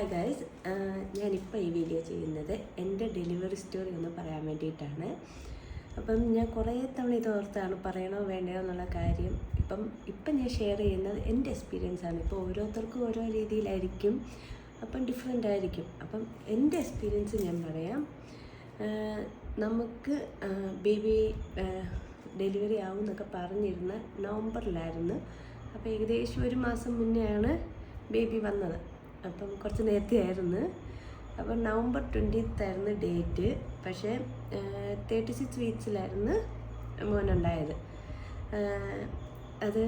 Hi guys, ഞാനിപ്പോൾ ഈ video ചെയ്യുന്നത് എൻ്റെ ഡെലിവറി സ്റ്റോറി ഒന്ന് പറയാൻ വേണ്ടിയിട്ടാണ്. അപ്പം ഞാൻ കുറേ തവണ ഇത് ഓർത്താണ് പറയണോ വേണ്ടയോ എന്നുള്ള കാര്യം. ഇപ്പം ഞാൻ ഷെയർ ചെയ്യുന്നത് എൻ്റെ എക്സ്പീരിയൻസാണ്. ഇപ്പോൾ ഓരോരുത്തർക്കും ഓരോ രീതിയിലായിരിക്കും, അപ്പം ഡിഫറെൻ്റ് ആയിരിക്കും. അപ്പം എൻ്റെ എക്സ്പീരിയൻസ് ഞാൻ പറയാം. നമുക്ക് ബേബി ഡെലിവറി ആവും എന്നൊക്കെ പറഞ്ഞിരുന്ന നവംബറിലായിരുന്നു. അപ്പോൾ ഏകദേശം ഒരു മാസം മുന്നെയാണ് ബേബി വന്നത്. അപ്പം കുറച്ച് നേരത്തെ ആയിരുന്നു. അപ്പം നവംബർ 20th ആയിരുന്നു ഡേറ്റ്. പക്ഷേ 36 വീക്സിലായിരുന്നു മോനുണ്ടായത്. അത്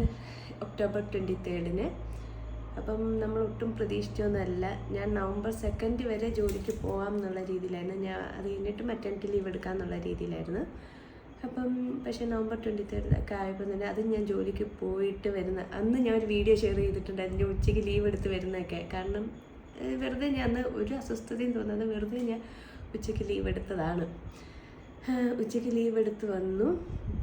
ഒക്ടോബർ 23rd. അപ്പം നമ്മൾ ഒട്ടും പ്രതീക്ഷിച്ചൊന്നുമല്ല. ഞാൻ നവംബർ 2 വരെ ജോലിക്ക് പോകാം എന്നുള്ള രീതിയിലായിരുന്നു. ഞാൻ അത് കഴിഞ്ഞിട്ട് മറ്റേണിറ്റി ലീവ് എടുക്കാമെന്നുള്ള രീതിയിലായിരുന്നു. അപ്പം പക്ഷേ നവംബർ 23rd ഒക്കെ ആയപ്പോൾ തന്നെ അത് ഞാൻ ജോലിക്ക് പോയിട്ട് വരുന്ന അന്ന് ഞാൻ ഒരു വീഡിയോ ഷെയർ ചെയ്തിട്ടുണ്ടായിരുന്നു, ഉച്ചയ്ക്ക് ലീവ് എടുത്ത് വരുന്നതൊക്കെ. കാരണം വെറുതെ ഞാൻ ഒരു അസ്വസ്ഥതയും തോന്നാതെ വെറുതെ ഞാൻ ഉച്ചയ്ക്ക് ലീവ് എടുത്തതാണ്. ഉച്ചയ്ക്ക് ലീവ് എടുത്ത് വന്നു.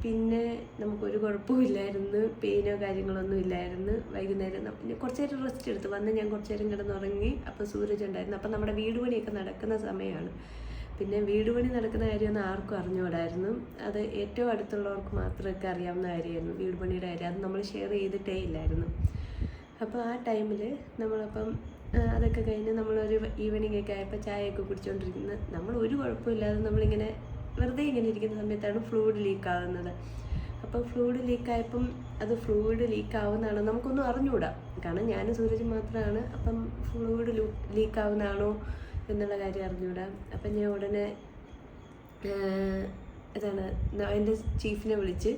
പിന്നെ നമുക്കൊരു കുഴപ്പമില്ലായിരുന്നു, പെയിനോ കാര്യങ്ങളൊന്നും ഇല്ലായിരുന്നു. വൈകുന്നേരം കുറച്ച് നേരം റെസ്റ്റ് എടുത്ത് വന്ന് ഞാൻ കുറച്ച് നേരം കിടന്നുറങ്ങി. അപ്പോൾ സൂരജ് ഉണ്ടായിരുന്നു. അപ്പം നമ്മുടെ വീട് പണിയൊക്കെ നടക്കുന്ന സമയമാണ്. പിന്നെ വീട് പണി നടക്കുന്ന കാര്യമൊന്നും ആർക്കും അറിഞ്ഞുകൂടായിരുന്നു. അത് ഏറ്റവും അടുത്തുള്ളവർക്ക് മാത്രമൊക്കെ അറിയാവുന്ന കാര്യമായിരുന്നു, വീട് പണിയുടെ കാര്യം. അത് നമ്മൾ ഷെയർ ചെയ്തിട്ടേ ഇല്ലായിരുന്നു. അപ്പോൾ ആ ടൈമിൽ നമ്മളപ്പം അതൊക്കെ കഴിഞ്ഞ് നമ്മളൊരു ഈവനിങ് ഒക്കെ ആയപ്പോൾ ചായയൊക്കെ കുടിച്ചുകൊണ്ടിരിക്കുന്നത്, നമ്മൾ ഒരു കുഴപ്പമില്ലാതെ നമ്മളിങ്ങനെ വെറുതെ ഇങ്ങനെ ഇരിക്കുന്ന സമയത്താണ് ഫ്ലൂയിഡ് ലീക്കാവുന്നത്. അപ്പോൾ ഫ്ലൂയിഡ് ലീക്കായപ്പം അത് ഫ്ലൂയിഡ് ലീക്കാവുന്നതാണോ നമുക്കൊന്നും അറിഞ്ഞുകൂടാ. കാരണം ഞാൻ സൂരജ് മാത്രമാണ്. അപ്പം ഫ്ലൂയിഡ് ലീക്കാവുന്നതാണോ എന്നുള്ള കാര്യം അറിഞ്ഞുകൂടാ. അപ്പം ഞാൻ ഉടനെ എൻ്റെ ചീഫിനെ വിളിച്ച്,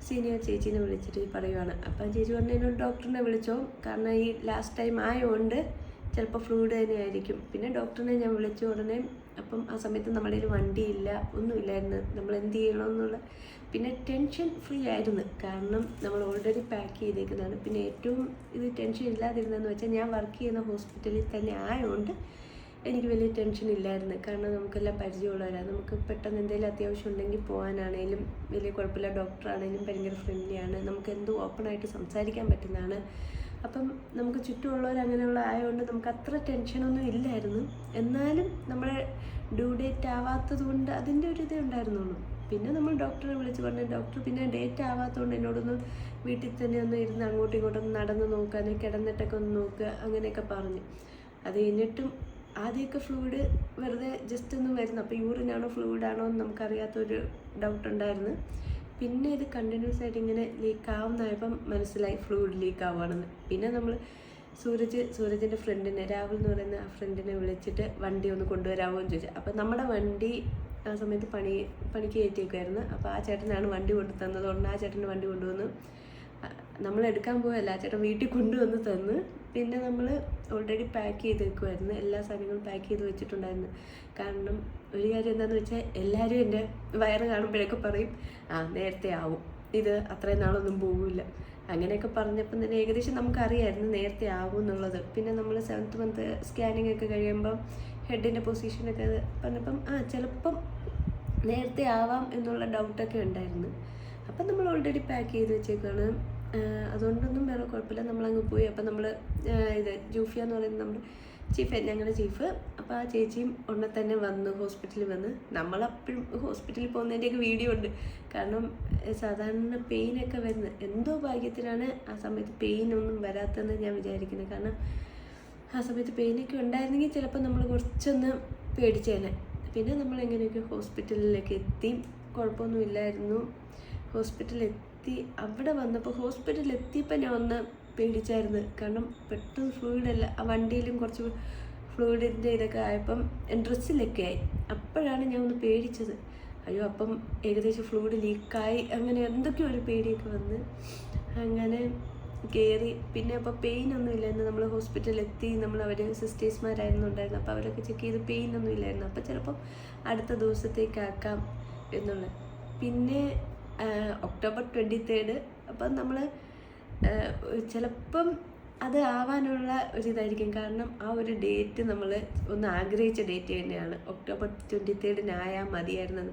സീനിയർ ചേച്ചീനെ വിളിച്ചിട്ട് പറയുവാണ്. അപ്പം ചേച്ചി പറഞ്ഞു എന്നോട് ഡോക്ടറിനെ വിളിച്ചോ, കാരണം ഈ ലാസ്റ്റ് ടൈം ആയതുകൊണ്ട് ചിലപ്പോൾ ഫ്ലൂയിഡ് തന്നെ ആയിരിക്കും. പിന്നെ ഡോക്ടറിനെ ഞാൻ വിളിച്ചു ഉടനെ. അപ്പം ആ സമയത്ത് നമ്മുടെ കയ്യിൽ വണ്ടിയില്ല, ഒന്നുമില്ലായിരുന്നു. നമ്മൾ എന്ത് ചെയ്യണമെന്നുള്ള പിന്നെ ടെൻഷൻ ഫ്രീ ആയിരുന്നു. കാരണം നമ്മൾ ഓൾറെഡി പാക്ക് ചെയ്തേക്കുന്നതാണ്. പിന്നെ ഏറ്റവും ഇത് ടെൻഷൻ ഇല്ലാതിരുന്നതെന്ന് വെച്ചാൽ ഞാൻ വർക്ക് ചെയ്യുന്ന ഹോസ്പിറ്റലിൽ തന്നെ ആയതുകൊണ്ട് എനിക്ക് വലിയ ടെൻഷൻ ഇല്ലായിരുന്നു. കാരണം നമുക്കെല്ലാം പരിചയമുള്ളവരാണ്. നമുക്ക് പെട്ടെന്ന് എന്തെങ്കിലും അത്യാവശ്യം ഉണ്ടെങ്കിൽ പോകാനാണേലും വലിയ കുഴപ്പമില്ല. ഡോക്ടറാണേലും ഭയങ്കര ഫ്രണ്ട്ലിയാണ്. നമുക്ക് എന്തോ ഓപ്പണായിട്ട് സംസാരിക്കാൻ പറ്റുന്നതാണ്. അപ്പം നമുക്ക് ചുറ്റുമുള്ളവർ അങ്ങനെയുള്ള ആയതുകൊണ്ട് നമുക്ക് അത്ര ടെൻഷനൊന്നും ഇല്ലായിരുന്നു. എന്നാലും നമ്മളെ ഡ്യൂ ഡേറ്റ് ആവാത്തത് കൊണ്ട് അതിൻ്റെ ഒരു ഇതേ ഉണ്ടായിരുന്നുള്ളൂ. പിന്നെ നമ്മൾ ഡോക്ടറെ വിളിച്ച് പറഞ്ഞു. ഡോക്ടർ പിന്നെ ഡേറ്റ് ആവാത്തതുകൊണ്ട് എന്നോടൊന്ന് വീട്ടിൽ തന്നെ ഒന്ന് ഇരുന്ന് അങ്ങോട്ടും ഇങ്ങോട്ടൊന്ന് നടന്ന് നോക്കാൻ, കിടന്നിട്ടൊക്കെ ഒന്ന് നോക്കുക, അങ്ങനെയൊക്കെ പറഞ്ഞു. അത് കഴിഞ്ഞിട്ടും ആദ്യമൊക്കെ ഫ്ലൂയിഡ് വെറുതെ ജസ്റ്റ് ഒന്നും വരുന്നു. അപ്പോൾ യൂറിനാണോ ഫ്ലൂയിഡാണോ എന്ന് നമുക്കറിയാത്തൊരു ഡൗട്ട് ഉണ്ടായിരുന്നു. പിന്നെ ഇത് കണ്ടിന്യൂസ് ആയിട്ട് ഇങ്ങനെ ലീക്ക് ആവുന്നതായപ്പം മനസ്സിലായി ഫ്ലൂയിഡ് ലീക്ക് ആവുകയാണെന്ന്. പിന്നെ നമ്മൾ സൂരജിൻ്റെ ഫ്രണ്ടിനെ, രാഹുൽ എന്ന് പറയുന്ന ആ ഫ്രണ്ടിനെ വിളിച്ചിട്ട് വണ്ടി ഒന്ന് കൊണ്ടുവരാമോ എന്ന് ചോദിച്ചു. അപ്പോൾ നമ്മുടെ വണ്ടി ആ സമയത്ത് പണിക്ക് കയറ്റിയേക്കുമായിരുന്നു. അപ്പോൾ ആ ചേട്ടനാണ് വണ്ടി കൊണ്ടു തന്നത്. ഉടനെ ആ ചേട്ടൻ്റെ വണ്ടി കൊണ്ടുവന്ന് നമ്മൾ എടുക്കാൻ പോയല്ല, ആ ചേട്ടൻ വീട്ടിൽ കൊണ്ടുവന്ന് തന്ന്. പിന്നെ നമ്മൾ ഓൾറെഡി പാക്ക് ചെയ്ത് വെക്കുമായിരുന്നു, എല്ലാ സാധനങ്ങളും പാക്ക് ചെയ്ത് വെച്ചിട്ടുണ്ടായിരുന്നു. കാരണം ഒരു കാര്യം എന്താണെന്ന് വെച്ചാൽ എല്ലാവരും എൻ്റെ വയറ് കാണുമ്പോഴൊക്കെ പറയും, നേരത്തെ ആവും, ഇത് അത്രയും നാളൊന്നും പോകില്ല, അങ്ങനെയൊക്കെ പറഞ്ഞപ്പം തന്നെ ഏകദേശം നമുക്കറിയായിരുന്നു നേരത്തെ ആവും എന്നുള്ളത്. പിന്നെ നമ്മൾ 7th month സ്കാനിങ് ഒക്കെ കഴിയുമ്പം ഹെഡിൻ്റെ പൊസിഷനൊക്കെ പറഞ്ഞപ്പം ചിലപ്പം നേരത്തെ ആവാം എന്നുള്ള ഡൗട്ടൊക്കെ ഉണ്ടായിരുന്നു. അപ്പം നമ്മൾ ഓൾറെഡി പാക്ക് ചെയ്ത് വെച്ചേക്കാണ്. അതുകൊണ്ടൊന്നും വേറെ കുഴപ്പമില്ല. നമ്മളങ്ങ് പോയി. അപ്പം നമ്മൾ ജൂഫിയ എന്ന് പറയുന്നത് നമ്മുടെ ചീഫ്, ഞങ്ങളുടെ ചീഫ്. അപ്പോൾ ആ ചേച്ചിയും ഉടനെ തന്നെ വന്നു, ഹോസ്പിറ്റലിൽ വന്ന്. നമ്മളപ്പോഴും ഹോസ്പിറ്റലിൽ പോകുന്നതിൻ്റെയൊക്കെ വീഡിയോ ഉണ്ട്. കാരണം സാധാരണ പെയിനൊക്കെ വരുന്നത്, എന്തോ ഭാഗ്യത്തിനാണ് ആ സമയത്ത് പെയിനൊന്നും വരാത്തതെന്ന് ഞാൻ വിചാരിക്കുന്നത്. കാരണം ആ സമയത്ത് പെയിനൊക്കെ ഉണ്ടായിരുന്നെങ്കിൽ ചിലപ്പോൾ നമ്മൾ കുറച്ചൊന്ന് പേടിച്ചേനെ. പിന്നെ നമ്മൾ എങ്ങനെയൊക്കെ ഹോസ്പിറ്റലിലേക്ക് എത്തി, കുഴപ്പമൊന്നും ഇല്ലായിരുന്നു. ഹോസ്പിറ്റലിലെത്തി. അവിടെ വന്നപ്പോൾ ഹോസ്പിറ്റലിലെത്തിയപ്പോൾ ഞാൻ ഒന്ന് പേടിച്ചായിരുന്നു. കാരണം പെട്ടെന്ന് ഫ്ലൂയിഡല്ല, ആ വണ്ടിയിലും കുറച്ച് ഫ്ലൂയിഡിൻ്റെ ഇതൊക്കെ ആയപ്പം ഡ്രസ്സിലൊക്കെ ആയി. അപ്പോഴാണ് ഞാൻ ഒന്ന് പേടിച്ചത്. അയ്യോ, അപ്പം ഏകദേശം ഫ്ലൂയിഡ് ലീക്കായി, അങ്ങനെ എന്തൊക്കെയോ ഒരു പേടിയൊക്കെ വന്ന് അങ്ങനെ കയറി. പിന്നെ അപ്പോൾ പെയിനൊന്നും ഇല്ലായിരുന്നു. നമ്മൾ ഹോസ്പിറ്റലിലെത്തി. അവർ സിസ്റ്റേഴ്സ്മാരായിരുന്നു ഉണ്ടായിരുന്നു. അപ്പോൾ അവരൊക്കെ ചെക്ക് ചെയ്ത് പെയിനൊന്നും ഇല്ലായിരുന്നു. അപ്പോൾ ചിലപ്പം അടുത്ത ദിവസത്തേക്കാക്കാം എന്നുള്ള. പിന്നെ ഒക്ടോബർ 23rd. അപ്പം നമ്മൾ ചിലപ്പം അത് ആവാനുള്ള ഒരിതായിരിക്കും. കാരണം ആ ഒരു ഡേറ്റ് നമ്മൾ ഒന്ന് ആഗ്രഹിച്ച ഡേറ്റ് തന്നെയാണ്. ഒക്ടോബർ 23rd ആയാൽ മതിയായിരുന്നത്.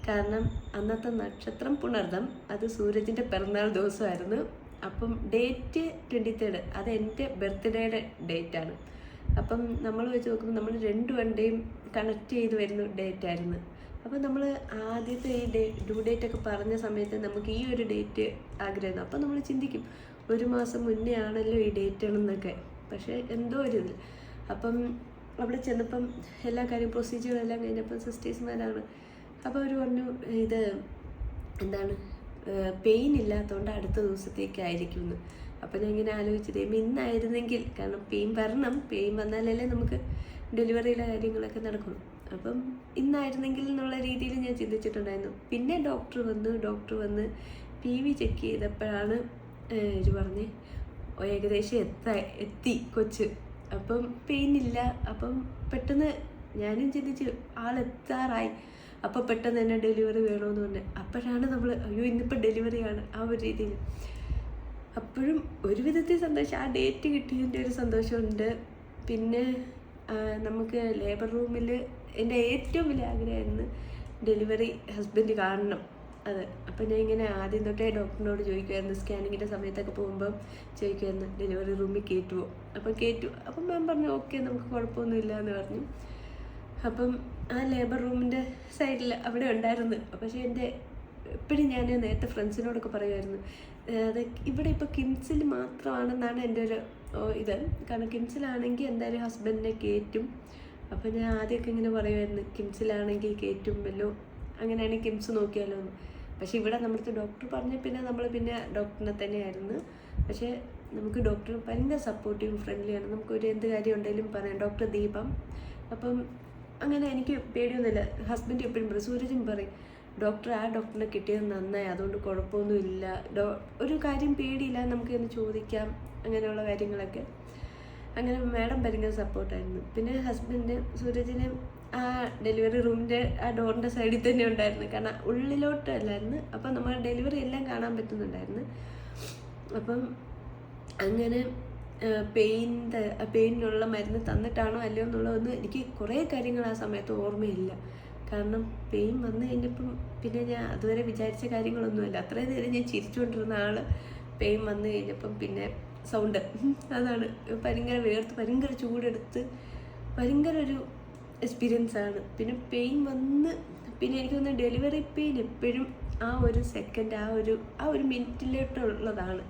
കാരണം അന്നത്തെ നക്ഷത്രം പുണർദം, അത് സൂരജിൻ്റെ പിറന്നാൾ ദിവസമായിരുന്നു. അപ്പം ഡേറ്റ് 23rd, അത് എൻ്റെ ബർത്ത്ഡേയുടെ ഡേറ്റാണ്. അപ്പം നമ്മൾ വെച്ച് നോക്കുമ്പോൾ നമ്മൾ 2 വണ്ടിയും കണക്ട് ചെയ്ത് വരുന്ന ഡേറ്റ് ആയിരുന്നു. അപ്പോൾ നമ്മൾ ആദ്യത്തെ ഈ ഡ്യൂ ഡേറ്റ് ഒക്കെ പറഞ്ഞ സമയത്ത് നമുക്ക് ഈ ഒരു ഡേറ്റ് ആഗ്രഹമായിരുന്നു. അപ്പോൾ നമ്മൾ ചിന്തിക്കും 1 മാസം മുന്നേ ആണല്ലോ ഈ ഡേറ്റ് ആണെന്നൊക്കെ. പക്ഷേ എന്തോ ഒരു ഇതിൽ അപ്പം അവിടെ ചെന്നപ്പം എല്ലാ കാര്യം പ്രൊസീജിയറെല്ലാം കഴിഞ്ഞപ്പം സിസ്റ്റേഴ്സ്മാരാണ്. അപ്പോൾ അവർ പറഞ്ഞു ഇത് എന്താണ് പെയിൻ ഇല്ലാത്തതുകൊണ്ട് അടുത്ത ദിവസത്തേക്കായിരിക്കുമെന്ന്. അപ്പോൾ ഞാൻ ഇങ്ങനെ ആലോചിച്ചത് ഇന്നായിരുന്നെങ്കിൽ, കാരണം പെയിൻ വരണം, പെയിൻ വന്നാലല്ലേ നമുക്ക് ഡെലിവറിയിലെ കാര്യങ്ങളൊക്കെ നടക്കും. അപ്പം ഇന്നായിരുന്നെങ്കിൽ എന്നുള്ള രീതിയിൽ ഞാൻ ചിന്തിച്ചിട്ടുണ്ടായിരുന്നു. പിന്നെ ഡോക്ടർ വന്ന് PV ചെക്ക് ചെയ്തപ്പോഴാണ് ഇത് പറഞ്ഞ് ഏകദേശം എത്തി കൊച്ച്. അപ്പം പെയിൻ ഇല്ല. അപ്പം പെട്ടെന്ന് ഞാനും ചിന്തിച്ചു ആളെത്താറായി. അപ്പോൾ പെട്ടെന്ന് തന്നെ ഡെലിവറി വേണമെന്ന് പറഞ്ഞ് അപ്പോഴാണ് നമ്മൾ അയ്യോ ഇന്നിപ്പോൾ ഡെലിവറിയാണ് ആ ഒരു രീതിയിൽ. അപ്പോഴും ഒരു വിധത്തിൽ സന്തോഷം, ആ ഡേറ്റ് കിട്ടിയതിൻ്റെ ഒരു സന്തോഷമുണ്ട്. പിന്നെ നമുക്ക് ലേബർ റൂമിൽ എൻ്റെ ഏറ്റവും വലിയ ആഗ്രഹമായിരുന്നു ഡെലിവറി ഹസ്ബൻഡ് കാണണം അത്. അപ്പം ഞാൻ ഇങ്ങനെ ആദ്യം തൊട്ടേ ഡോക്ടറിനോട് ചോദിക്കുമായിരുന്നു, സ്കാനിങ്ങിൻ്റെ സമയത്തൊക്കെ പോകുമ്പം ചോദിക്കുമായിരുന്നു ഡെലിവറി റൂമിൽ കയറ്റുമോ. അപ്പം മാം പറഞ്ഞു ഓക്കെ നമുക്ക് കുഴപ്പമൊന്നുമില്ല എന്ന് പറഞ്ഞു. അപ്പം ആ ലേബർ റൂമിൻ്റെ സൈഡിൽ അവിടെ ഉണ്ടായിരുന്നു. പക്ഷേ എൻ്റെ എപ്പോഴും ഞാൻ നേരത്തെ ഫ്രണ്ട്സിനോടൊക്കെ പറയുമായിരുന്നു അത് ഇവിടെ ഇപ്പോൾ കിംസിൽ മാത്രമാണെന്നാണ് എൻ്റെ ഒരു ഇത്. കാരണം കിംസിലാണെങ്കിൽ എന്തായാലും ഹസ്ബൻഡിനെ കയറ്റും. അപ്പോൾ ഞാൻ ആദ്യമൊക്കെ ഇങ്ങനെ പറയുമായിരുന്നു കിംസിലാണെങ്കിൽ കയറ്റുമല്ലോ, അങ്ങനെയാണെങ്കിൽ കിംസ് നോക്കിയാലോ എന്ന്. പക്ഷേ ഇവിടെ നമ്മുടെ ഡോക്ടർ പറഞ്ഞ പിന്നെ നമ്മൾ പിന്നെ ഡോക്ടറിനെ തന്നെയായിരുന്നു. പക്ഷേ നമുക്ക് ഡോക്ടർ ഭയങ്കര സപ്പോർട്ടീവും ഫ്രണ്ട്ലിയാണ്. നമുക്കൊരു എന്ത് കാര്യം ഉണ്ടെങ്കിലും പറയാം. ഡോക്ടർ ദീപം. അപ്പം അങ്ങനെ എനിക്ക് പേടിയൊന്നുമില്ല. ഹസ്ബൻഡ് എപ്പോഴും പറയും, സൂരജും പറയും ആ ഡോക്ടറിനെ കിട്ടിയത് നന്നായി, അതുകൊണ്ട് കുഴപ്പമൊന്നുമില്ല, ഒരു കാര്യം പേടിയില്ല, നമുക്കൊന്ന് ചോദിക്കാം, അങ്ങനെയുള്ള കാര്യങ്ങളൊക്കെ. അങ്ങനെ മാഡം ഭയങ്കര സപ്പോർട്ടായിരുന്നു. പിന്നെ ഹസ്ബൻഡ് സൂരജിന് ആ ഡെലിവറി റൂമിൻ്റെ ആ ഡോറിൻ്റെ സൈഡിൽ തന്നെ ഉണ്ടായിരുന്നു. കാരണം ഉള്ളിലോട്ടല്ലായിരുന്നു. അപ്പം നമ്മൾ ഡെലിവറി എല്ലാം കാണാൻ പറ്റുന്നുണ്ടായിരുന്നു. അപ്പം അങ്ങനെ പെയിനുള്ള മരുന്ന് തന്നിട്ടാണോ അല്ലയോ എന്നുള്ളതൊന്നും എനിക്ക് കുറേ കാര്യങ്ങൾ ആ സമയത്ത് ഓർമ്മയില്ല. കാരണം പെയിൻ വന്നു കഴിഞ്ഞപ്പം പിന്നെ ഞാൻ അതുവരെ വിചാരിച്ച കാര്യങ്ങളൊന്നുമില്ല. അത്രയും നേരം ഞാൻ ചിരിച്ചുകൊണ്ടിരുന്ന ആൾ പെയിൻ വന്നു കഴിഞ്ഞപ്പം പിന്നെ സൗണ്ട് അതാണ് ഭയങ്കര വേർത്ത് ഭയങ്കര ചൂടെടുത്ത് ഭയങ്കര ഒരു എക്സ്പീരിയൻസാണ്. പിന്നെ പെയിൻ വന്ന് പിന്നെ എനിക്ക് തോന്നുന്നു ഡെലിവറി പെയിൻ എപ്പോഴും ആ ഒരു സെക്കൻഡ് ആ ഒരു മിനിറ്റിലോട്ടുള്ളതാണ്.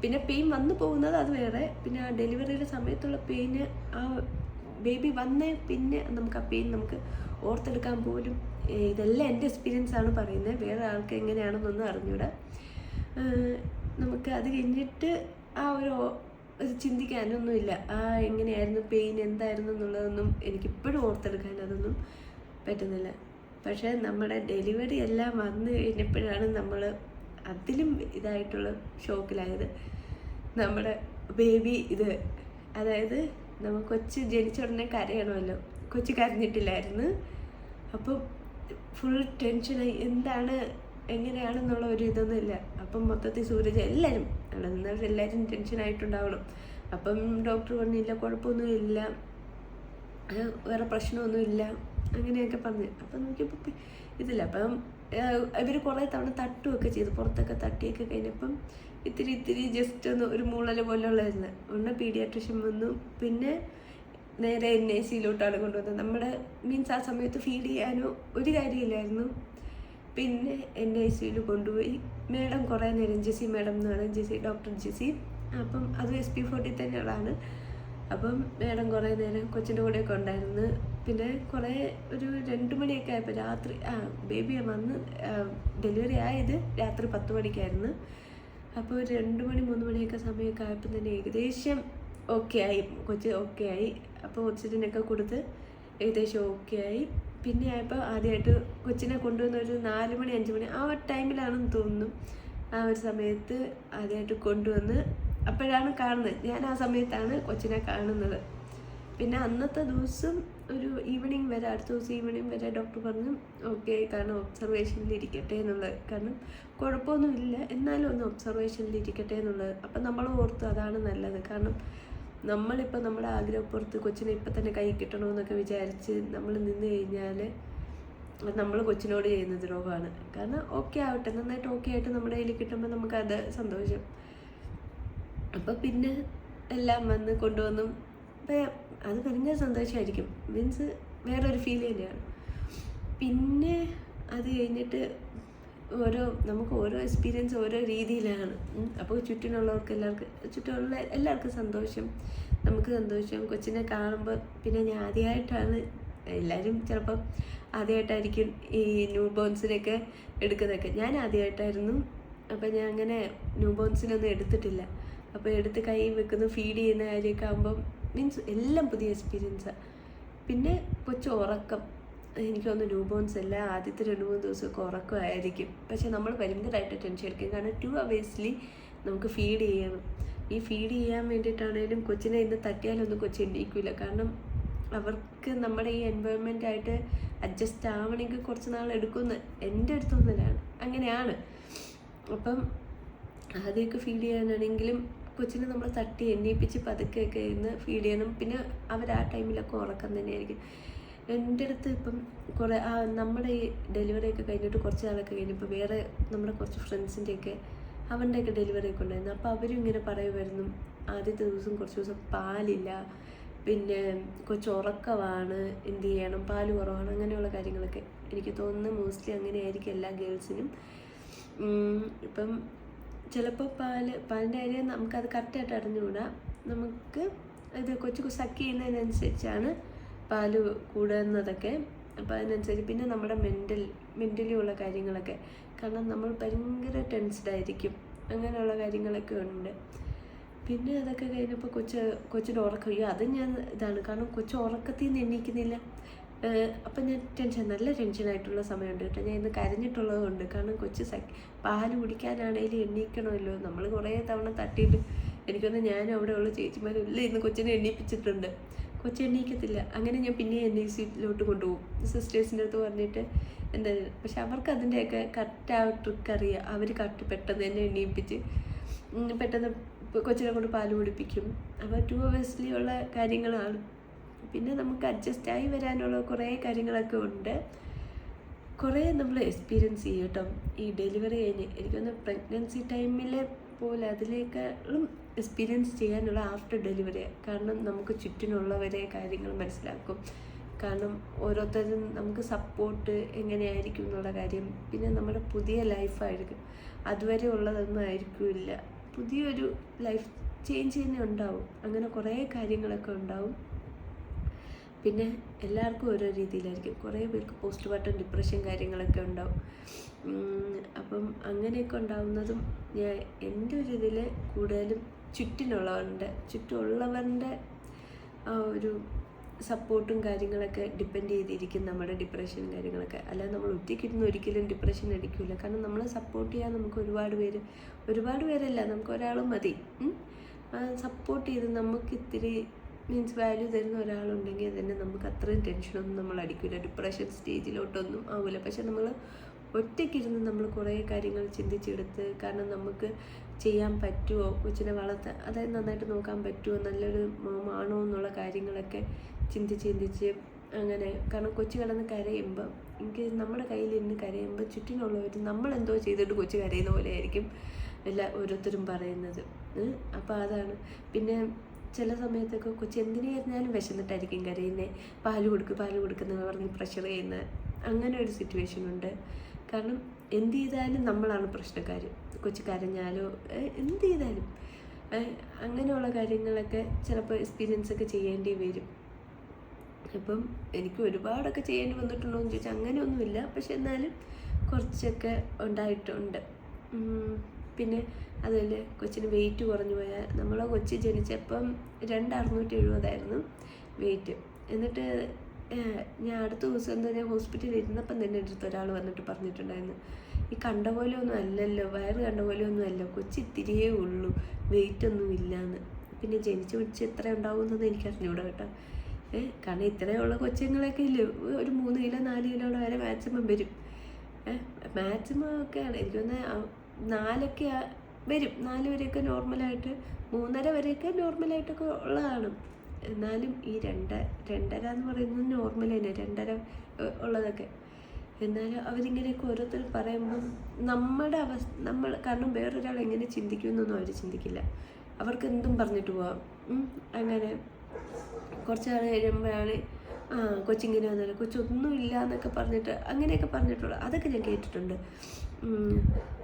പിന്നെ പെയിൻ വന്നു പോകുന്നത് അത് വേറെ. പിന്നെ ആ ഡെലിവറിയുടെ സമയത്തുള്ള പെയിന് ആ ബേബി വന്നേ പിന്നെ നമുക്ക് ആ പെയിൻ നമുക്ക് ഓർത്തെടുക്കാൻ പോലും. ഇതെല്ലാം എൻ്റെ എക്സ്പീരിയൻസാണ് പറയുന്നത്, വേറെ ആൾക്ക് എങ്ങനെയാണെന്നൊന്നും അറിഞ്ഞൂടാ. നമുക്ക് അത് കഴിഞ്ഞിട്ട് ആ ഒരു ചിന്തിക്കാനൊന്നുമില്ല. എങ്ങനെയായിരുന്നു പെയിൻ എന്തായിരുന്നു എന്നുള്ളതൊന്നും എനിക്കിപ്പോഴും ഓർത്തെടുക്കാൻ അതൊന്നും പറ്റുന്നില്ല. പക്ഷേ നമ്മുടെ ഡെലിവറി എല്ലാം വന്നു കഴിഞ്ഞപ്പോഴാണ് നമ്മൾ അതിലും ഇതായിട്ടുള്ള ഷോക്കിലായത്. നമ്മുടെ ബേബി അതായത് നമ്മൾ കൊച്ച് ജനിച്ച ഉടനെ കരയണമല്ലോ, കൊച്ച് കരഞ്ഞിട്ടില്ലായിരുന്നു. അപ്പം ഫുൾ ടെൻഷനായി, എന്താണ് എങ്ങനെയാണെന്നുള്ള ഒരു ഇതൊന്നും ഇല്ല. അപ്പം മൊത്തത്തിൽ സൂരജ് എല്ലാവരും എല്ലാവരും ടെൻഷനായിട്ടുണ്ടാവണം. അപ്പം ഡോക്ടർ പറഞ്ഞില്ല കുഴപ്പമൊന്നുമില്ല, വേറെ പ്രശ്നമൊന്നുമില്ല അങ്ങനെയൊക്കെ പറഞ്ഞു. അപ്പം നോക്കിയപ്പോൾ ഇതില്ല. അപ്പം ഇവർ കുറേ തവണ തട്ടുമൊക്കെ ചെയ്തു, പുറത്തൊക്കെ തട്ടിയൊക്കെ കഴിഞ്ഞപ്പം ഇത്തിരി ജസ്റ്റ് ഒരു മൂളൽ പോലെയുള്ളതായിരുന്നു. ഒന്ന് പീഡിയാട്രിഷ്യൻ വന്നു. പിന്നെ നേരെ NICയിലോട്ടാണ് കൊണ്ടുവന്നത്. നമ്മുടെ മീൻസ് ആ സമയത്ത് ഫീഡ് ചെയ്യാനോ ഒരു കാര്യമില്ലായിരുന്നു. പിന്നെ NICയിൽ കൊണ്ടുപോയി. മാഡം കുറേ നേരം ജെസി മാഡം എന്നാണ്, ഡോക്ടർ ജെസി. അപ്പം അത് SP40 തന്നെയുള്ളതാണ്. അപ്പം മാഡം കുറേ നേരം കൊച്ചിൻ്റെ കൂടെയൊക്കെ ഉണ്ടായിരുന്നു. പിന്നെ ഒരു 2 മണിയൊക്കെ ആയപ്പോൾ രാത്രി ബേബി വന്ന് ഡെലിവറി ആയത് രാത്രി 10 മണിക്കായിരുന്നു. അപ്പോൾ 2 മണി 3 മണിയൊക്കെ സമയമൊക്കെ ആയപ്പോൾ തന്നെ ഏകദേശം ഓക്കെ ആയി, കൊച്ച് ഓക്കെ ആയി. അപ്പോൾ ഓക്സിജനൊക്കെ കൊടുത്ത് ഏകദേശം ഓക്കെ ആയി. പിന്നെ ആയപ്പോൾ ആദ്യമായിട്ട് കൊച്ചിനെ കൊണ്ടുവന്ന ഒരു 4 മണി 5 മണി ആ ഒരു ടൈമിലാണെന്ന് തോന്നുന്നു. ആ ഒരു സമയത്ത് ആദ്യമായിട്ട് കൊണ്ടുവന്ന് അപ്പോഴാണ് കാണുന്നത്. ഞാൻ ആ സമയത്താണ് കൊച്ചിനെ കാണുന്നത്. പിന്നെ അന്നത്തെ ദിവസം ഒരു ഈവനിങ് വരെ, അടുത്ത ദിവസം ഈവനിങ് വരെ ഡോക്ടർ പറഞ്ഞു ഓക്കെ, കാരണം ഒബ്സർവേഷനിൽ ഇരിക്കട്ടെ എന്നുള്ളത്. കാരണം കുഴപ്പമൊന്നുമില്ല, എന്നാലും ഒന്ന് ഒബ്സർവേഷനിൽ ഇരിക്കട്ടെ എന്നുള്ളത്. അപ്പം നമ്മൾ ഓർത്തു അതാണ് നല്ലത്. കാരണം നമ്മളിപ്പോൾ നമ്മുടെ ആഗ്രഹപ്പുറത്ത് കൊച്ചിനെ ഇപ്പം തന്നെ കൈ കിട്ടണമെന്നൊക്കെ വിചാരിച്ച് നമ്മൾ നിന്ന് കഴിഞ്ഞാൽ നമ്മൾ കൊച്ചിനോട് ചെയ്യുന്ന ദ്രോഹമാണ്. കാരണം ഓക്കെ ആവട്ടെ, നന്നായിട്ട് ഓക്കെ ആയിട്ട് നമ്മുടെ കയ്യിൽ കിട്ടുമ്പോൾ നമുക്കത് സന്തോഷം. അപ്പോൾ പിന്നെ എല്ലാം വന്ന് കൊണ്ടുവന്നു. അത് ഭയങ്കര സന്തോഷമായിരിക്കും. മീൻസ് വേറൊരു ഫീൽ തന്നെയാണ്. പിന്നെ അത് കഴിഞ്ഞിട്ട് നമുക്ക് ഓരോ എക്സ്പീരിയൻസ് ഓരോ രീതിയിലാണ്. അപ്പോൾ ചുറ്റുമുള്ള എല്ലാവർക്കും സന്തോഷം, നമുക്ക് സന്തോഷം. കൊച്ചിനെ കാണുമ്പോൾ പിന്നെ ഞാൻ ആദ്യമായിട്ടാണ്, എല്ലാവരും ചിലപ്പം ആദ്യമായിട്ടായിരിക്കും ഈ ന്യൂ ബോൺസിനെയൊക്കെ എടുക്കുന്നതൊക്കെ. ഞാൻ ആദ്യമായിട്ടായിരുന്നു. അപ്പം ഞാൻ അങ്ങനെ ന്യൂ ബോൺസിനൊന്നും എടുത്തിട്ടില്ല. അപ്പോൾ എടുത്ത് കൈ വെക്കുന്നു, ഫീഡ് ചെയ്യുന്ന കാര്യമൊക്കെ ആകുമ്പം മീൻസ് എല്ലാം പുതിയ എക്സ്പീരിയൻസാണ്. പിന്നെ ഉറക്കം, എനിക്ക് തോന്നുന്നു ന്യൂ ബോൺസ് എല്ലാം ആദ്യത്തെ 2-3 ദിവസമൊക്കെ ഉറക്കമായിരിക്കും. പക്ഷെ നമ്മൾ ഭയങ്കരമായിട്ട് ടെൻഷൻ എടുക്കും. കാരണം 2 hours നമുക്ക് ഫീഡ് ചെയ്യണം. ഈ ഫീഡ് ചെയ്യാൻ വേണ്ടിയിട്ടാണേലും കൊച്ചിനെ ഇന്ന് തട്ടിയാലൊന്നും കൊച്ചു എണീക്കില്ല. കാരണം അവർക്ക് നമ്മുടെ ഈ എൻവയോൺമെൻറ്റായിട്ട് അഡ്ജസ്റ്റ് ആവണമെങ്കിൽ കുറച്ച് നാൾ എടുക്കുമെന്ന് എൻ്റെ ഒരു തോന്നലാണ്. അങ്ങനെയാണ്. അപ്പം ആദ്യമൊക്കെ ഫീഡ് ചെയ്യാനാണെങ്കിലും കൊച്ചിനെ നമ്മൾ തട്ടി എണ്ണീപ്പിച്ച് പതുക്കെയൊക്കെ ഇന്ന് ഫീഡ് ചെയ്യണം. പിന്നെ അവർ ആ ടൈമിലൊക്കെ ഉറക്കം തന്നെയായിരിക്കും. എൻ്റെ അടുത്ത് ഇപ്പം നമ്മുടെ ഈ ഡെലിവറിയൊക്കെ കഴിഞ്ഞിട്ട് കുറച്ച് നാളൊക്കെ കഴിഞ്ഞപ്പോൾ വേറെ നമ്മുടെ കുറച്ച് ഫ്രണ്ട്സിൻ്റെയൊക്കെ അവരുടെയൊക്കെ ഡെലിവറിയൊക്കെ ഉണ്ടായിരുന്നു. അപ്പോൾ അവരും ഇങ്ങനെ പറയുമായിരുന്നു, ആദ്യത്തെ ദിവസം കുറച്ച് ദിവസം പാലില്ല, പിന്നെ ഉറക്കമാണ്, എന്ത് ചെയ്യണം, പാല് കുറവാണ്, അങ്ങനെയുള്ള കാര്യങ്ങളൊക്കെ. എനിക്ക് തോന്നുന്നു മോസ്റ്റ്ലി അങ്ങനെയായിരിക്കും എല്ലാ ഗേൾസിനും. ഇപ്പം ചിലപ്പോൾ പാലിൻ്റെ കാര്യം നമുക്കത് കറക്റ്റായിട്ട് അറിഞ്ഞുകൂടാ. നമുക്ക് ഇത് കൊച്ചു സക്ക് ചെയ്യുന്നതിനനുസരിച്ചാണ് പാല് കൂടുന്നതൊക്കെ. അപ്പോൾ അതിനനുസരിച്ച് പിന്നെ നമ്മുടെ മെൻ്റലി ഉള്ള കാര്യങ്ങളൊക്കെ, കാരണം നമ്മൾ ഭയങ്കര ടെൻസ്ഡായിരിക്കും, അങ്ങനെയുള്ള കാര്യങ്ങളൊക്കെ ഉണ്ട്. പിന്നെ അതൊക്കെ കഴിഞ്ഞപ്പോൾ കൊച്ചിൻ്റെ ഉറക്കം, അത് ഞാൻ ഇതാണ്, കാരണം കൊച്ചു ഉറക്കത്തിൽ നിന്ന് എണീക്കുന്നില്ല. അപ്പം ഞാൻ നല്ല ടെൻഷനായിട്ടുള്ള സമയമുണ്ട് കേട്ടോ. ഞാൻ ഇന്ന് കരഞ്ഞിട്ടുള്ളത് കൊണ്ട്. കാരണം പാല് കുടിക്കാനാണെങ്കിലും എണ്ണീക്കണമല്ലോ. നമ്മൾ കുറേ തവണ തട്ടിയിട്ട് എനിക്കൊന്ന് ഞാനും അവിടെയുള്ള ചേച്ചിമാരെല്ലാം ഇന്ന് കൊച്ചിനെ എണ്ണീപ്പിച്ചിട്ടുണ്ട്. എണ്ണീക്കത്തില്ല. അങ്ങനെ ഞാൻ പിന്നെ NICU കൊണ്ടുപോകും, സിസ്റ്റേഴ്സിൻ്റെ അടുത്ത് പറഞ്ഞിട്ട് എന്താ. പക്ഷെ അവർക്ക് അതിൻ്റെയൊക്കെ കറക്റ്റ് ആ ട്രിക്ക് അറിയാം. അവർ പെട്ടെന്ന് തന്നെ എണ്ണീപ്പിച്ച് പെട്ടെന്ന് കൊച്ചിനെ കൊണ്ട് പാല് കുടിപ്പിക്കും. അപ്പോൾ 2 hours ഉള്ള കാര്യങ്ങളാണ്. പിന്നെ നമുക്ക് അഡ്ജസ്റ്റായി വരാനുള്ള കുറേ കാര്യങ്ങളൊക്കെ ഉണ്ട്. കുറേ നമ്മൾ എക്സ്പീരിയൻസ് ചെയ്യും കേട്ടോ ഈ ഡെലിവറി കഴിഞ്ഞ്. എനിക്കൊന്ന് പ്രഗ്നൻസി ടൈമിലെ പോലെ അതിലേക്കാളും എക്സ്പീരിയൻസ് ചെയ്യാനുള്ള ആഫ്റ്റർ ഡെലിവറി. കാരണം നമുക്ക് ചുറ്റിനുള്ളവരെ കാര്യങ്ങൾ മനസ്സിലാക്കും. കാരണം ഓരോരുത്തരും നമുക്ക് സപ്പോർട്ട് എങ്ങനെയായിരിക്കും എന്നുള്ള കാര്യം. പിന്നെ നമ്മുടെ പുതിയ ലൈഫായിരിക്കും, അതുവരെ ഉള്ളതൊന്നും ആയിരിക്കില്ല. പുതിയൊരു ലൈഫ് ചേഞ്ച് തന്നെ ഉണ്ടാവും. അങ്ങനെ കുറേ കാര്യങ്ങളൊക്കെ ഉണ്ടാവും. പിന്നെ എല്ലാവർക്കും ഓരോ രീതിയിലായിരിക്കും. കുറേ പേർക്ക് പോസ്റ്റ്മോർട്ടം ഡിപ്രഷൻ കാര്യങ്ങളൊക്കെ ഉണ്ടാവും. അപ്പം അങ്ങനെയൊക്കെ ഉണ്ടാവുന്നതും എൻ്റെ ഒരു ഇതിൽ കൂടുതലും ചുറ്റുമുള്ളവരുടെ ആ ഒരു സപ്പോർട്ടും കാര്യങ്ങളൊക്കെ ഡിപ്പെൻഡ് ചെയ്തിരിക്കും നമ്മുടെ ഡിപ്രഷൻ കാര്യങ്ങളൊക്കെ. അല്ലാതെ നമ്മൾ ഒറ്റയ്ക്കിരുന്ന് ഒരിക്കലും ഡിപ്രഷൻ അടിക്കില്ല. കാരണം നമ്മളെ സപ്പോർട്ട് ചെയ്യാൻ നമുക്ക് ഒരുപാട് പേരല്ല, നമുക്ക് ഒരാളും മതി. സപ്പോർട്ട് ചെയ്ത് നമുക്ക് ഇത്തിരി മീൻസ് വാല്യൂ തരുന്ന ഒരാളുണ്ടെങ്കിൽ തന്നെ നമുക്ക് അത്രയും ടെൻഷനൊന്നും നമ്മൾ അടിക്കില്ല, ഡിപ്രഷൻ സ്റ്റേജിലോട്ടൊന്നും ആവില്ല. പക്ഷെ നമ്മൾ ഒറ്റയ്ക്കിരുന്ന് നമ്മൾ കുറേ കാര്യങ്ങൾ ചിന്തിച്ചെടുത്ത്, കാരണം നമുക്ക് ചെയ്യാൻ പറ്റുമോ, കൊച്ചിനെ വളർത്താൻ, അതായത് നന്നായിട്ട് നോക്കാൻ പറ്റുമോ, നല്ലൊരു മോമാണോ എന്നുള്ള കാര്യങ്ങളൊക്കെ ചിന്തിച്ച് അങ്ങനെ. കാരണം കൊച്ചു കിടന്ന് കരയുമ്പോൾ നമ്മുടെ കയ്യിലിരുന്ന് കരയുമ്പോൾ ചുറ്റിനുള്ളവർ നമ്മളെന്തോ ചെയ്തിട്ട് കൊച്ചു കരയുന്ന പോലെ ആയിരിക്കും ഓരോരുത്തരും പറയുന്നത്. അപ്പോൾ അതാണ്. പിന്നെ ചില സമയത്തൊക്കെ കൊച്ചു എന്തിനു കഴിഞ്ഞാലും വിശന്നിട്ടായിരിക്കും കരയുന്നത്. പാല് കൊടുക്കുന്ന പറഞ്ഞ് പ്രഷർ ചെയ്യുന്ന അങ്ങനെ ഒരു സിറ്റുവേഷൻ ഉണ്ട്. കാരണം എന്ത് ചെയ്താലും നമ്മളാണ് പ്രശ്നക്കാർ. കൊച്ചു കരഞ്ഞാലോ എന്ത് ചെയ്താലും അങ്ങനെയുള്ള കാര്യങ്ങളൊക്കെ ചിലപ്പോൾ എക്സ്പീരിയൻസ് ഒക്കെ ചെയ്യേണ്ടി വരും. ഇപ്പം എനിക്ക് ഒരുപാടൊക്കെ ചെയ്യേണ്ടി വന്നിട്ടുണ്ടോ എന്ന് ചോദിച്ചാൽ അങ്ങനെയൊന്നുമില്ല. പക്ഷെ എന്നാലും കുറച്ചൊക്കെ ഉണ്ടായിട്ടുണ്ട്. പിന്നെ അതുപോലെ കൊച്ചിന് വെയിറ്റ് കുറഞ്ഞു പോയാൽ, നമ്മളെ കൊച്ച് ജനിച്ചപ്പം 2670 വെയിറ്റ്. എന്നിട്ട് ഞാൻ അടുത്ത ദിവസം എന്താ ഞാൻ ഹോസ്പിറ്റലിൽ ഇരുന്നപ്പം തന്നെ അടുത്ത് ഒരാൾ വന്നിട്ട് പറഞ്ഞിട്ടുണ്ടായിരുന്നു, ഈ കണ്ട പോലെ ഒന്നും അല്ലല്ലോ, വയറ് കണ്ട പോലെ ഒന്നും അല്ല, കൊച്ചി ഇത്തിരിയേ ഉള്ളൂ, വെയിറ്റ് ഒന്നും ഇല്ലയെന്ന്. പിന്നെ ജനിച്ച് പിടിച്ച് എത്ര ഉണ്ടാവുമെന്നൊന്നും എനിക്കറിഞ്ഞൂടാ കേട്ടോ. കാരണം ഇത്രയുള്ള കൊച്ചുങ്ങളൊക്കെ ഇല്ലേ, ഒരു 3 കിലോ 4 കിലോയുടെ വരെ മാക്സിമം വരും. മാക്സിമം ഒക്കെയാണ് എനിക്കൊന്ന് 4 വരും. 4 വരെയൊക്കെ നോർമലായിട്ട്, 3.5 വരെയൊക്കെ നോർമലായിട്ടൊക്കെ ഉള്ളതാണ്. എന്നാലും ഈ 2.5 എന്ന് പറയുന്നത് നോർമൽ തന്നെ, 2.5 ഉള്ളതൊക്കെ. എന്നാലും അവരിങ്ങനെയൊക്കെ ഓരോരുത്തർ പറയുമ്പം നമ്മുടെ കാരണം വേറൊരാൾ എങ്ങനെ ചിന്തിക്കുമെന്നൊന്നും അവർ ചിന്തിക്കില്ല. അവർക്ക് എന്തും പറഞ്ഞിട്ട് പോവാം. അങ്ങനെ കുറച്ച് നാൾ കഴിയുമ്പോഴാണ് കൊച്ചിങ്ങനെ വന്നല്ലോ, കൊച്ചൊന്നുമില്ല എന്നൊക്കെ പറഞ്ഞിട്ട് അങ്ങനെയൊക്കെ പറഞ്ഞിട്ടുള്ളൂ. അതൊക്കെ ഞാൻ കേട്ടിട്ടുണ്ട്.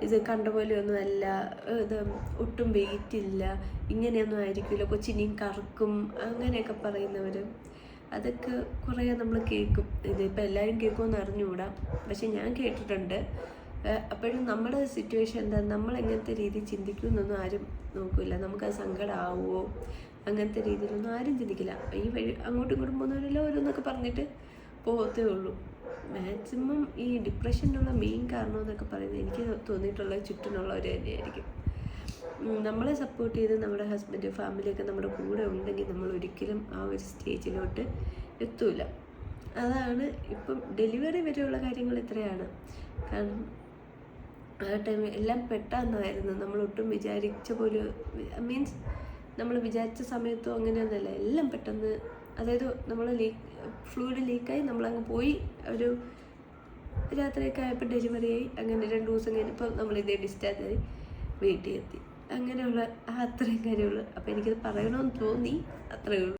ഇത് കണ്ട പോലെയൊന്നും അല്ല, ഇത് ഒട്ടും വെയിറ്റ് ഇല്ല, ഇങ്ങനെയൊന്നും ആയിരിക്കില്ല, കൊച്ചിനിയും കറക്കും അങ്ങനെയൊക്കെ പറയുന്നവർ, അതൊക്കെ കുറേ നമ്മൾ കേൾക്കും. ഇതിപ്പോൾ എല്ലാവരും കേൾക്കുമെന്ന് അറിഞ്ഞുകൂടാ, പക്ഷെ ഞാൻ കേട്ടിട്ടുണ്ട്. അപ്പോഴും നമ്മുടെ സിറ്റുവേഷൻ എന്താ, നമ്മൾ എങ്ങനത്തെ രീതിയിൽ ചിന്തിക്കുമെന്നൊന്നും ആരും നോക്കില്ല. നമുക്കത് സങ്കടമാവുമോ അങ്ങനത്തെ രീതിയിലൊന്നും ആരും ചിന്തിക്കില്ല. ഈ വഴി അങ്ങോട്ടും ഇങ്ങോട്ടും പോകുന്നവരെല്ലാം ഓരോന്നൊക്കെ പറഞ്ഞിട്ട് പോകത്തേ ഉള്ളൂ. മാക്സിമം ഈ ഡിപ്രഷനുള്ള മെയിൻ കാരണം എന്നൊക്കെ പറയുന്നത് എനിക്ക് തോന്നിയിട്ടുള്ള ചുറ്റിനുള്ളവർ തന്നെയായിരിക്കും. നമ്മളെ സപ്പോർട്ട് ചെയ്ത് നമ്മുടെ ഹസ്ബൻഡ് ഫാമിലിയൊക്കെ നമ്മുടെ കൂടെ ഉണ്ടെങ്കിൽ നമ്മൾ ഒരിക്കലും ആ ഒരു സ്റ്റേജിലോട്ട് എത്തൂല. അതാണ് ഇപ്പം ഡെലിവറി വരെയുള്ള കാര്യങ്ങൾ ഇത്രയാണ്. കാരണം ആ ടൈം എല്ലാം പെട്ടെന്നായിരുന്നു. നമ്മളൊട്ടും വിചാരിച്ച പോലെ, മീൻസ് നമ്മൾ വിചാരിച്ച സമയത്തോ അങ്ങനെയൊന്നുമല്ല, എല്ലാം പെട്ടെന്ന്. അതായത് നമ്മൾ ഫ്ലൂയിഡ് ലീക്കായി നമ്മളങ്ങ് പോയി, ഒരു രാത്രിയൊക്കെ ആയപ്പോൾ ഡെലിവറി ആയി. അങ്ങനെ 2 ദിവസം കഴിഞ്ഞപ്പോൾ നമ്മളിതേ ഡിസ്ചാർജ് ആയി വീട്ടിൽ എത്തി. അങ്ങനെയുള്ള അത്രയും കാര്യമുള്ളൂ. അപ്പോൾ എനിക്കത് പറയണമെന്ന് തോന്നി, അത്രയേ ഉള്ളൂ.